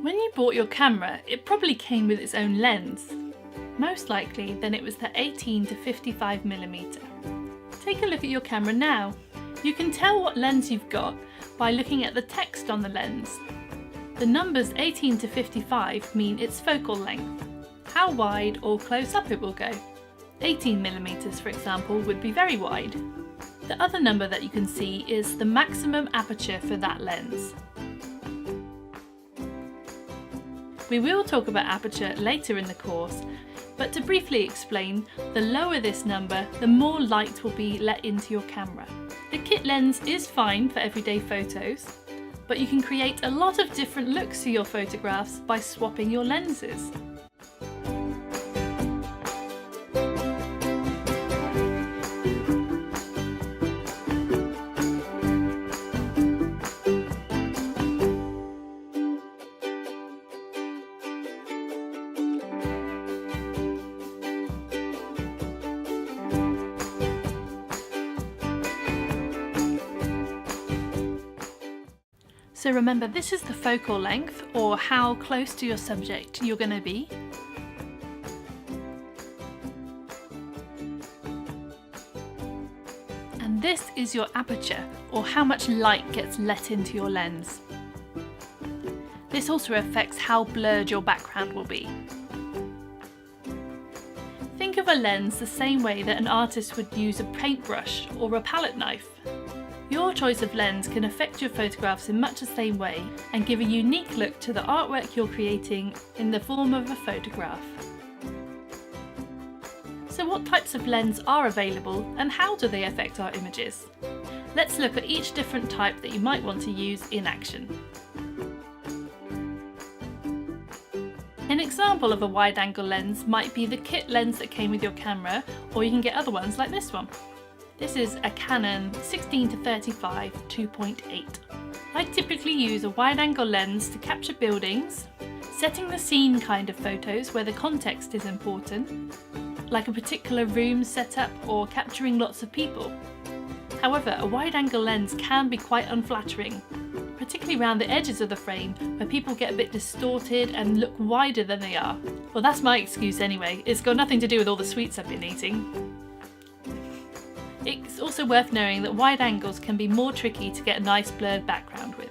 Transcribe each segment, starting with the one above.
When you bought your camera, it probably came with its own lens. Most likely, then it was the 18 to 55mm. Take a look at your camera now. You can tell what lens you've got by looking at the text on the lens. The numbers 18 to 55 mean its focal length, how wide or close up it will go. 18mm, for example, would be very wide. The other number that you can see is the maximum aperture for that lens. We will talk about aperture later in the course, but to briefly explain, the lower this number, the more light will be let into your camera. The kit lens is fine for everyday photos, but you can create a lot of different looks to your photographs by swapping your lenses. So remember, this is the focal length, or how close to your subject you're going to be. And this is your aperture, or how much light gets let into your lens. This also affects how blurred your background will be. Think of a lens the same way that an artist would use a paintbrush or a palette knife. Your choice of lens can affect your photographs in much the same way and give a unique look to the artwork you're creating in the form of a photograph. So what types of lens are available and how do they affect our images? Let's look at each different type that you might want to use in action. An example of a wide-angle lens might be the kit lens that came with your camera, or you can get other ones like this one. This is a Canon 16-35 2.8. I typically use a wide-angle lens to capture buildings, setting the scene kind of photos where the context is important, like a particular room setup or capturing lots of people. However, a wide-angle lens can be quite unflattering, particularly around the edges of the frame where people get a bit distorted and look wider than they are. Well, that's my excuse anyway. It's got nothing to do with all the sweets I've been eating. It's also worth knowing that wide angles can be more tricky to get a nice blurred background with.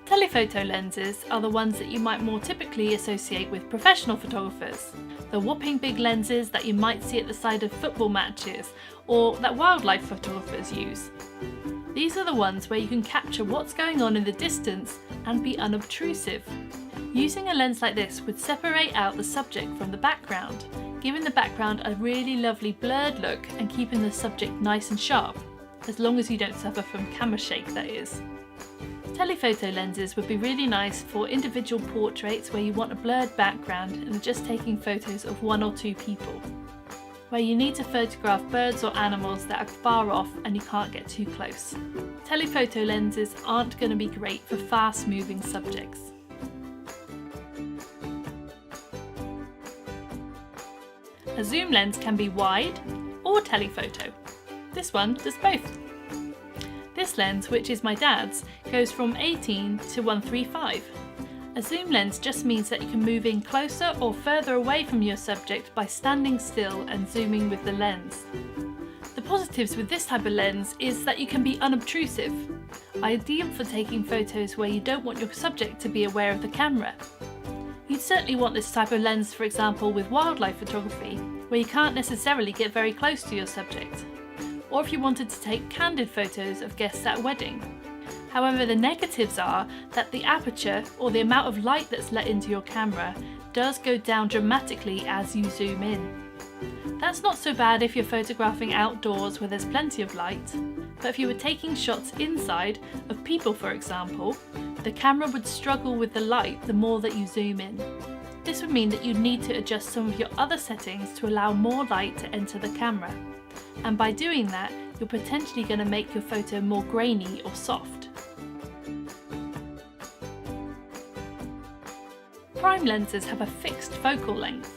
Telephoto lenses are the ones that you might more typically associate with professional photographers. The whopping big lenses that you might see at the side of football matches or that wildlife photographers use. These are the ones where you can capture what's going on in the distance and be unobtrusive. Using a lens like this would separate out the subject from the background, giving the background a really lovely blurred look and keeping the subject nice and sharp, as long as you don't suffer from camera shake, that is. Telephoto lenses would be really nice for individual portraits where you want a blurred background and are just taking photos of one or two people, where you need to photograph birds or animals that are far off and you can't get too close. Telephoto lenses aren't going to be great for fast moving subjects. A zoom lens can be wide or telephoto. This one does both. This lens, which is my dad's, goes from 18 to 135. A zoom lens just means that you can move in closer or further away from your subject by standing still and zooming with the lens. The positives with this type of lens is that you can be unobtrusive, ideal for taking photos where you don't want your subject to be aware of the camera. You'd certainly want this type of lens, for example, with wildlife photography, where you can't necessarily get very close to your subject, or if you wanted to take candid photos of guests at a wedding. However, the negatives are that the aperture, or the amount of light that's let into your camera, does go down dramatically as you zoom in. That's not so bad if you're photographing outdoors where there's plenty of light, but if you were taking shots inside of people, for example, the camera would struggle with the light the more that you zoom in. This would mean that you'd need to adjust some of your other settings to allow more light to enter the camera, and by doing that, you're potentially going to make your photo more grainy or soft. Prime lenses have a fixed focal length.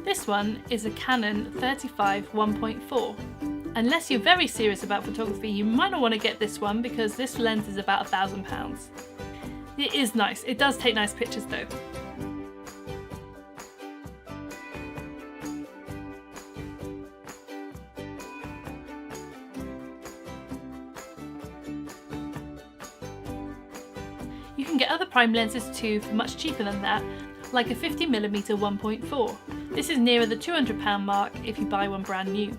This one is a Canon 35 1.4. Unless you're very serious about photography, you might not want to get this one because this lens is about £1,000. It is nice, it does take nice pictures though. You can get other prime lenses too for much cheaper than that, like a 50mm 1.4. This is nearer the £200 mark if you buy one brand new.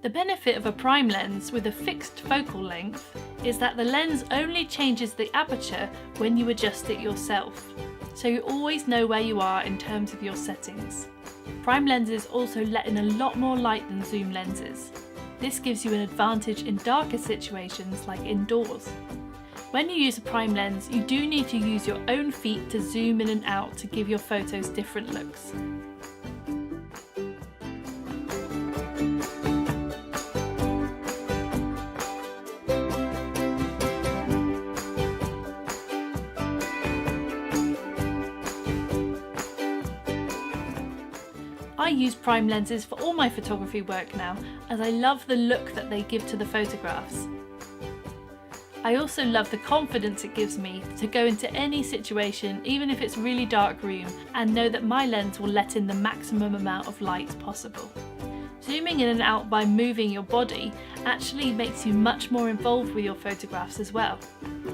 The benefit of a prime lens with a fixed focal length is that the lens only changes the aperture when you adjust it yourself, so you always know where you are in terms of your settings. Prime lenses also let in a lot more light than zoom lenses. This gives you an advantage in darker situations like indoors. When you use a prime lens, you do need to use your own feet to zoom in and out to give your photos different looks. I use prime lenses for all my photography work now, as I love the look that they give to the photographs. I also love the confidence it gives me to go into any situation, even if it's a really dark room, and know that my lens will let in the maximum amount of light possible. Zooming in and out by moving your body actually makes you much more involved with your photographs as well.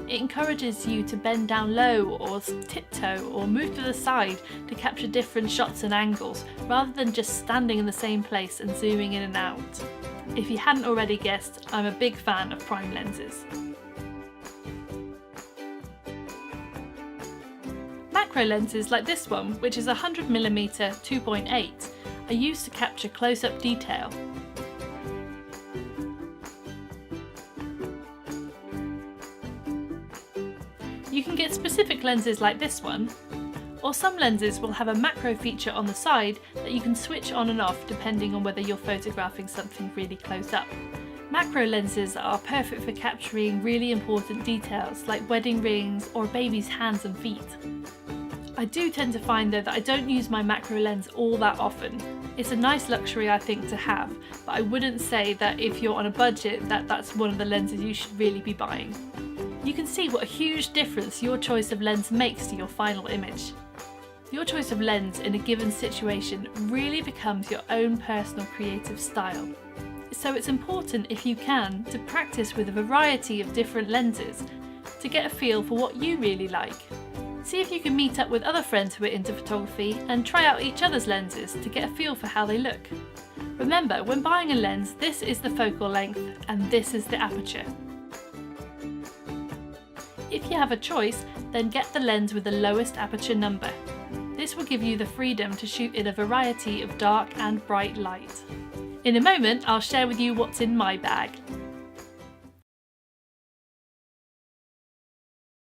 It encourages you to bend down low or tiptoe or move to the side to capture different shots and angles, rather than just standing in the same place and zooming in and out. If you hadn't already guessed, I'm a big fan of prime lenses. Macro lenses like this one, which is 100mm 2.8, are used to capture close-up detail. You can get specific lenses like this one, or some lenses will have a macro feature on the side that you can switch on and off depending on whether you're photographing something really close up. Macro lenses are perfect for capturing really important details like wedding rings or a baby's hands and feet. I do tend to find though that I don't use my macro lens all that often. It's a nice luxury I think to have, but I wouldn't say that if you're on a budget that's one of the lenses you should really be buying. You can see what a huge difference your choice of lens makes to your final image. Your choice of lens in a given situation really becomes your own personal creative style. So it's important, if you can, to practice with a variety of different lenses to get a feel for what you really like. See if you can meet up with other friends who are into photography and try out each other's lenses to get a feel for how they look. Remember, when buying a lens, this is the focal length and this is the aperture. If you have a choice, then get the lens with the lowest aperture number. This will give you the freedom to shoot in a variety of dark and bright light. In a moment, I'll share with you what's in my bag.